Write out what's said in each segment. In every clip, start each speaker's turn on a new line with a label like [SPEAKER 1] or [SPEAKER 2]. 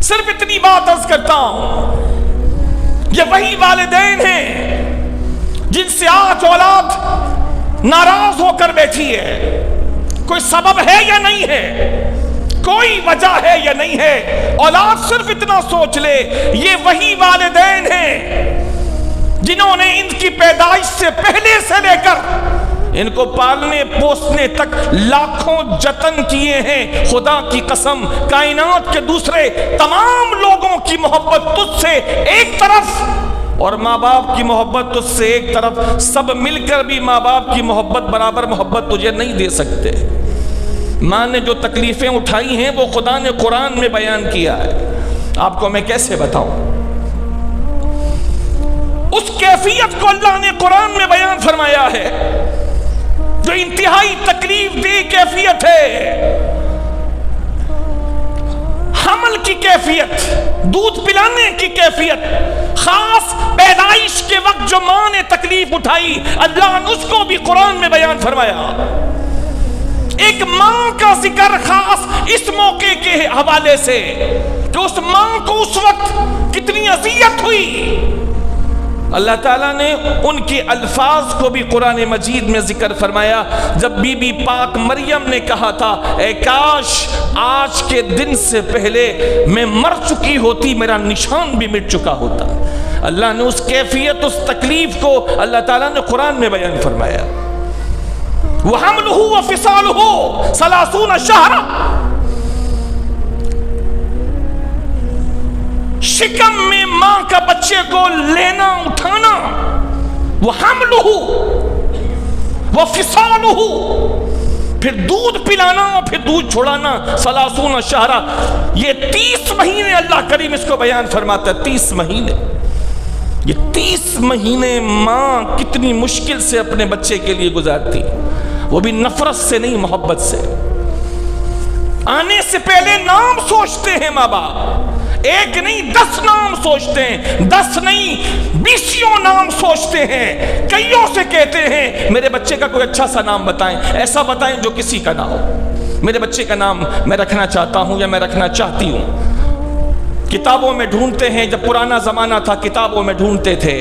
[SPEAKER 1] صرف اتنی بات عرض کرتا ہوں، یہ وہی والدین ہیں جن سے آج اولاد ناراض ہو کر بیٹھی ہے۔ کوئی سبب ہے یا نہیں ہے؟ کوئی وجہ ہے یا نہیں ہے؟ اولاد صرف اتنا سوچ لے، یہ وہی والدین ہیں جنہوں نے ان کی پیدائش سے پہلے سے لے کر ان کو پالنے پوسنے تک لاکھوں جتن کیے ہیں۔ خدا کی قسم، کائنات کے دوسرے تمام لوگوں کی محبت تجھ سے ایک طرف اور ماں باپ کی محبت تجھ سے ایک طرف، سب مل کر بھی ماں باپ کی محبت برابر محبت تجھے نہیں دے سکتے۔ ماں نے جو تکلیفیں اٹھائی ہیں وہ خدا نے قرآن میں بیان کیا ہے، آپ کو میں کیسے بتاؤں؟ اس کیفیت کو اللہ نے قرآن میں بیان فرمایا ہے جو انتہائی تکلیف دہ کیفیت ہے۔ حمل کی کیفیت، دودھ پلانے کی کیفیت، خاص پیدائش کے وقت جو ماں نے تکلیف اٹھائی، اللہ نے اس کو بھی قرآن میں بیان فرمایا۔ ایک ماں کا ذکر خاص اس موقع کے حوالے سے کہ اس ماں کو اس وقت کتنی اذیت ہوئی، اللہ تعالیٰ نے ان کے الفاظ کو بھی قرآن مجید میں ذکر فرمایا۔ جب بی بی پاک مریم نے کہا تھا اے کاش آج کے دن سے پہلے میں مر چکی ہوتی، میرا نشان بھی مٹ چکا ہوتا، اللہ نے اس کیفیت، اس تکلیف کو اللہ تعالیٰ نے قرآن میں بیان فرمایا۔ وَحَمْلُهُ وَفِصَالُهُ 30 شَهْرًا، شکم میں ماں کا بچے کو لینا اٹھانا، وَحَمْلُهُ وَفِصَالُهُ، پھر دودھ پلانا اور پھر دودھ چھوڑانا، 30 شَهْرًا، یہ 30 مہینے اللہ کریم اس کو بیان فرماتا ہے۔ 30 مہینے، یہ 30 مہینے ماں کتنی مشکل سے اپنے بچے کے لیے گزارتی، وہ بھی نفرت سے نہیں، محبت سے۔ آنے سے پہلے نام سوچتے ہیں ماں باپ، ایک نہیں 10 نام سوچتے ہیں، 10 نہیں 20 نام سوچتے ہیں، کئیوں سے کہتے ہیں میرے بچے کا کوئی اچھا سا نام بتائیں، ایسا بتائیں جو کسی کا نہ ہو، میرے بچے کا نام میں رکھنا چاہتا ہوں یا میں رکھنا چاہتی ہوں۔ کتابوں میں ڈھونڈتے ہیں، جب پرانا زمانہ تھا کتابوں میں ڈھونڈتے تھے،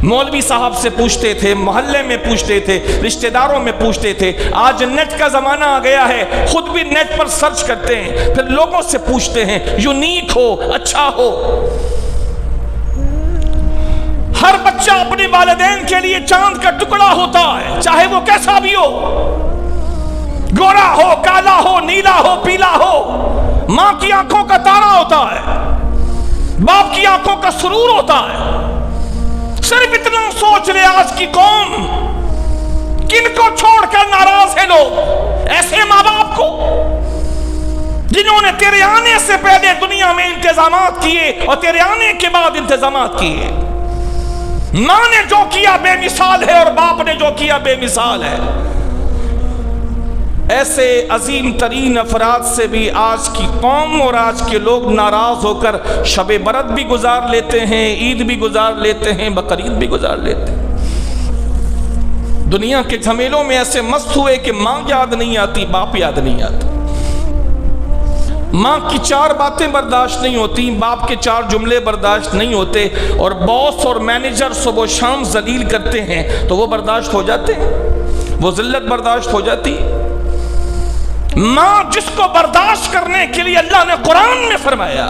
[SPEAKER 1] مولوی صاحب سے پوچھتے تھے، محلے میں پوچھتے تھے، رشتہ داروں میں پوچھتے تھے۔ آج نیٹ کا زمانہ آ گیا ہے، خود بھی نیٹ پر سرچ کرتے ہیں، پھر لوگوں سے پوچھتے ہیں، یونیک ہو، اچھا ہو۔ ہر بچہ اپنے والدین کے لیے چاند کا ٹکڑا ہوتا ہے، چاہے وہ کیسا بھی ہو، گورا ہو، کالا ہو، نیلا ہو، پیلا ہو۔ ماں کی آنکھوں کا تارا ہوتا ہے، باپ کی آنکھوں کا سرور ہوتا ہے۔ صرف اتنا سوچ لے آج کی قوم کن کو چھوڑ کر ناراض ہے لوگ؟ ایسے ماں باپ کو جنہوں نے تیرے آنے سے پہلے دنیا میں انتظامات کیے اور تیرے آنے کے بعد انتظامات کیے۔ ماں نے جو کیا بے مثال ہے اور باپ نے جو کیا بے مثال ہے۔ ایسے عظیم ترین افراد سے بھی آج کی قوم اور آج کے لوگ ناراض ہو کر شب برات بھی گزار لیتے ہیں، عید بھی گزار لیتے ہیں، بقرعید بھی گزار لیتے ہیں۔ دنیا کے جھمیلوں میں ایسے مست ہوئے کہ ماں یاد نہیں آتی، باپ یاد نہیں آتا، ماں کی 4 باتیں برداشت نہیں ہوتی، باپ کے 4 جملے برداشت نہیں ہوتے، اور باس اور مینیجر صبح و شام ذلیل کرتے ہیں تو وہ برداشت ہو جاتے ہیں، وہ ذلت برداشت ہو جاتی۔ ماں جس کو برداشت کرنے کے لیے اللہ نے قرآن میں فرمایا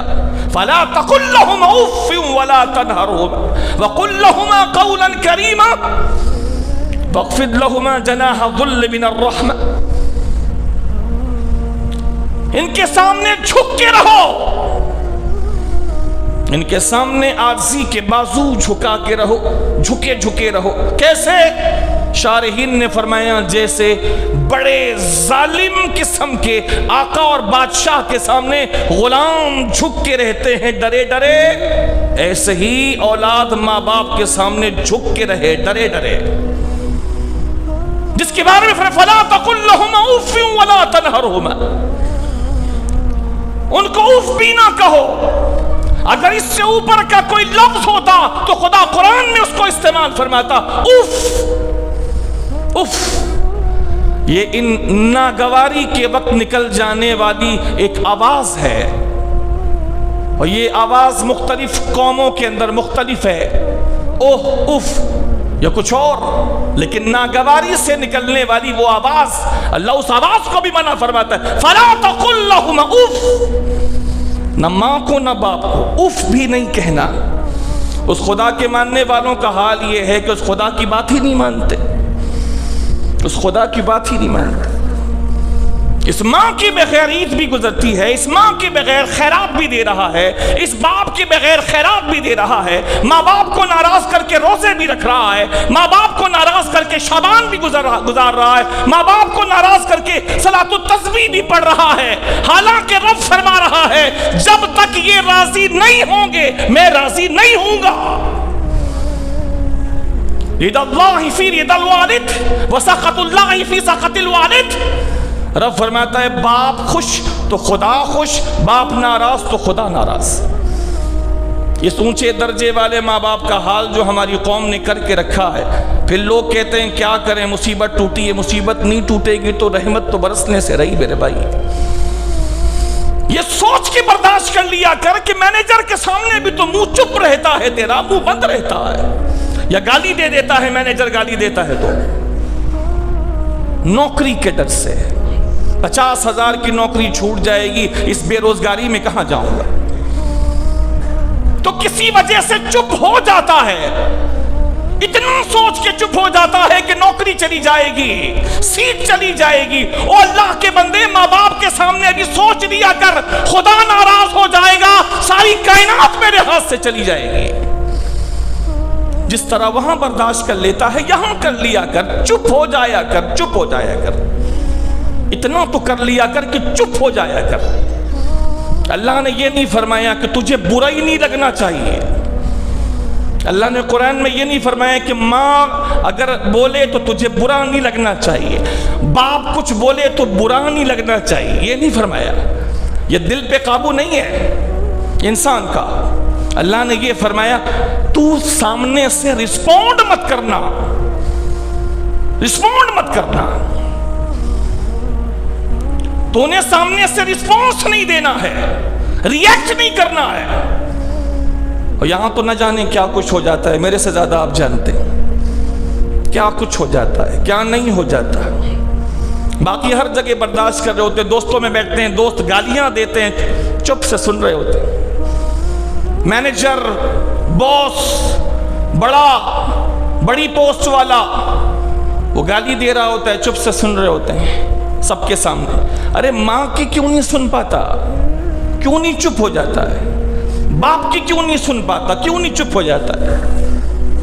[SPEAKER 1] فَلَا تَقُلْ لَهُمَا أُفٍّ وَلَا تَنْهَرْهُمَا وَقُلْ لَهُمَا قَوْلًا كَرِيمًا وَاخْفِضْ لَهُمَا جَنَاحَ الذُّلِّ مِنَ الرَّحْمَةِ، ان کے سامنے جھک کے رہو، ان کے سامنے عاجزی کے بازو جھکا کے رہو، جھکے جھکے رہو۔ کیسے؟ شارحین نے فرمایا جیسے بڑے ظالم قسم کے آقا اور بادشاہ کے سامنے غلام جھک کے رہتے ہیں ڈرے ڈرے، ایسے ہی اولاد ماں باپ کے سامنے جھک کے رہے ڈرے ڈرے، جس کے بارے میں فَلَا تَقُلْ لَهُمَا أُفٍّ وَلَا تَنْهَرْهُمَا، ان کو اف بھی نہ کہو۔ اگر اس سے اوپر کا کوئی لفظ ہوتا تو خدا قرآن میں اس کو استعمال فرماتا، اف اف۔ یہ ان ناگواری کے وقت نکل جانے والی ایک آواز ہے، اور یہ آواز مختلف قوموں کے اندر مختلف ہے، اوہ اف یا کچھ اور، لیکن ناگواری سے نکلنے والی وہ آواز، اللہ اس آواز کو بھی منع فرماتا ہے، فَلَا تَقُلْ لَهُمَا اُف، نہ ماں کو نہ باپ کو اف بھی نہیں کہنا۔ اس خدا کے ماننے والوں کا حال یہ ہے کہ اس خدا کی بات ہی نہیں مانتے، اس خدا کی بات ہی نہیں مانتے۔ اس ماں کی بغیر عید بھی گزرتی ہے، اس ماں کے بغیر خیرات بھی دے رہا ہے، اس باپ کے بغیر خیرات بھی دے رہا ہے، ماں باپ کو ناراض کر کے روزے بھی رکھ رہا ہے، ماں باپ کو ناراض کر کے شعبان بھی گزار رہا ہے، ماں باپ کو ناراض کر کے صلاۃ التسبیح بھی پڑھ رہا ہے، حالانکہ رب فرما رہا ہے جب تک یہ راضی نہیں ہوں گے میں راضی نہیں ہوں گا۔ رضا اللہ فی رضا الوالد وسخط اللہ فی سخط الوالد۔ رب فرماتا ہے باپ خوش تو خدا خوش، باپ ناراض تو خدا ناراض۔ اس اونچے درجے والے ماں باپ کا حال جو ہماری قوم نے کر کے رکھا ہے، پھر لوگ کہتے ہیں کیا کریں، مصیبت ٹوٹی ہے، مصیبت نہیں ٹوٹے گی تو رحمت تو برسنے سے رہی میرے بھائی۔ یہ سوچ کے برداشت کر لیا کر کہ مینیجر کے سامنے بھی تو منہ چپ رہتا ہے تیرا، منہ بند رہتا ہے، یا گالی دے دیتا ہے مینیجر، گالی دیتا ہے تو نوکری کے ڈر سے 50,000 کی نوکری چھوٹ جائے گی، اس بے روزگاری میں کہاں جاؤں گا، تو کسی وجہ سے چپ ہو جاتا ہے، اتنا سوچ کے چپ ہو جاتا ہے کہ نوکری چلی جائے گی، سیٹ چلی جائے گی۔ او اللہ کے بندے، ماں باپ کے سامنے بھی سوچ لیا کر خدا ناراض ہو جائے گا، ساری کائنات میرے ہاتھ سے چلی جائے گی۔ جس طرح وہاں برداشت کر لیتا ہے یہاں کر لیا کر، چپ ہو جایا کر، چپ ہو جایا کر، اتنا تو کر لیا کر کہ چپ ہو جایا کر۔ اللہ نے یہ نہیں فرمایا کہ تجھے برا ہی نہیں لگنا چاہیے، اللہ نے قرآن میں یہ نہیں فرمایا کہ ماں اگر بولے تو تجھے برا نہیں لگنا چاہیے، باپ کچھ بولے تو برا نہیں لگنا چاہیے، یہ نہیں فرمایا۔ یہ دل پہ قابو نہیں ہے انسان کا۔ اللہ نے یہ فرمایا تو سامنے سے رسپونڈ مت کرنا، رسپونڈ مت کرنا، تو انہیں سامنے سے رسپونس نہیں دینا ہے، ریئیکٹ نہیں کرنا ہے۔ اور یہاں تو نہ جانے کیا کچھ ہو جاتا ہے، میرے سے زیادہ آپ جانتے ہیں کیا کچھ ہو جاتا ہے، کیا نہیں ہو جاتا ہے۔ باقی ہر جگہ برداشت کر رہے ہوتے ہیں، دوستوں میں بیٹھتے ہیں، دوست گالیاں دیتے ہیں، چپ سے سن رہے ہوتے ہیں۔ مینیجر، باس، بڑی پوسٹ والا وہ گالی دے رہا ہوتا ہے، چپ سے سن رہے ہوتے ہیں سب کے سامنے۔ ارے ماں کی کیوں نہیں سن پاتا، کیوں نہیں چپ ہو جاتا ہے؟ باپ کی کیوں نہیں سن پاتا، کیوں نہیں چپ ہو جاتا ہے؟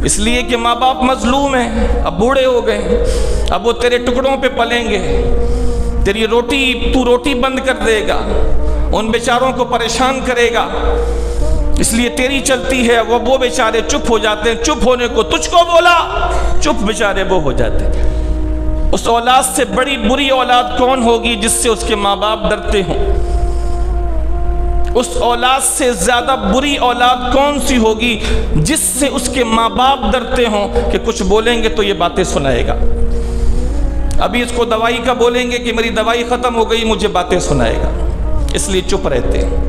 [SPEAKER 1] اس لیے کہ ماں باپ مظلوم ہیں، اب بوڑھے ہو گئے، اب وہ تیرے ٹکڑوں پہ پلیں گے، تیری روٹی بند کر دے گا، ان بیچاروں کو پریشان کرے گا، اس لیے تیری چلتی ہے، وہ بیچارے چپ ہو جاتے ہیں، چپ ہونے کو تجھ کو بولا، چپ بیچارے وہ ہو جاتے ہیں۔ اس اولاد سے بڑی بری اولاد کون ہوگی جس سے اس کے ماں باپ ڈرتے ہوں؟ اس اولاد سے زیادہ بری اولاد کون سی ہوگی جس سے اس کے ماں باپ ڈرتے ہوں کہ کچھ بولیں گے تو یہ باتیں سنائے گا؟ ابھی اس کو دوائی کا بولیں گے کہ میری دوائی ختم ہو گئی، مجھے باتیں سنائے گا، اس لیے چپ رہتے ہیں۔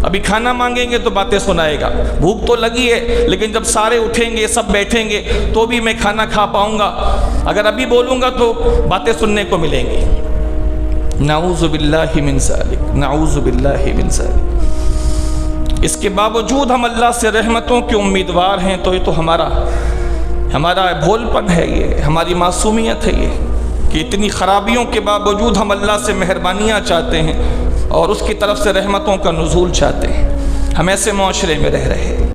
[SPEAKER 1] ابھی کھانا مانگیں گے تو باتیں سنائے گا، بھوک تو لگی ہے لیکن جب سارے اٹھیں گے، سب بیٹھیں گے تو بھی میں کھانا کھا پاؤں گا، اگر ابھی بولوں گا تو باتیں سننے کو ملیں گی۔ نعوذ باللہ من ذالک، نعوذ باللہ من ذالک۔ اس کے باوجود ہم اللہ سے رحمتوں کے امیدوار ہیں، تو یہ تو ہمارا بھول پن ہے، یہ ہماری معصومیت ہے، یہ کہ اتنی خرابیوں کے باوجود ہم اللہ سے مہربانیاں چاہتے ہیں اور اس کی طرف سے رحمتوں کا نزول چاہتے ہیں۔ ہم ایسے معاشرے میں رہ رہے ہیں۔